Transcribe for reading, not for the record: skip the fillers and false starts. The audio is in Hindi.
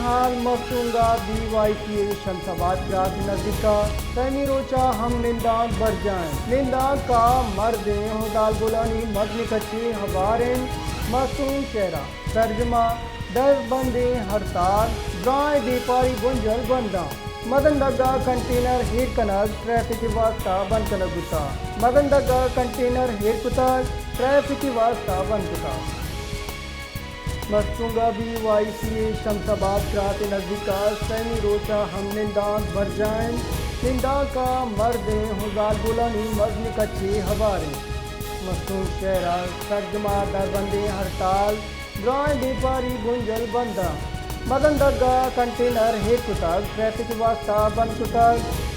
हाल मफसूंगा BYTA शमशाबाद क्रास नजदीका तैमी रोचा हम निंदाग बर जाएं निंदाग का मर्द हदाल बुलानी मदनी कच्ची हबारें मासूम चेहरा तर्जमा दस बंदे हड़ताल ड्राई व्यापारी गुंजल बंदा मदन दग्गा कंटेनर हेड कनक ट्रैफिक वास्ता बंद कनक गुता मदन दग्गा कंटेनर हेड कुता ट्रैफिक वास्ता बंद कुता मफसूंगा BYTA शमशाबाद क्रास नजदीका सैमी रोचा हम निंदाग बर जाएं निंदा का मर्द हदाल बुलानी मदनी कच्ची हबारें मसूम शहरा तर्जमा दरबंदी हड़ताल ड्राई व्यापारी गुंजल बंदा मदन दग्गा कंटेनर हेड कुतक ट्रैफिक वास्ता बंद कुतक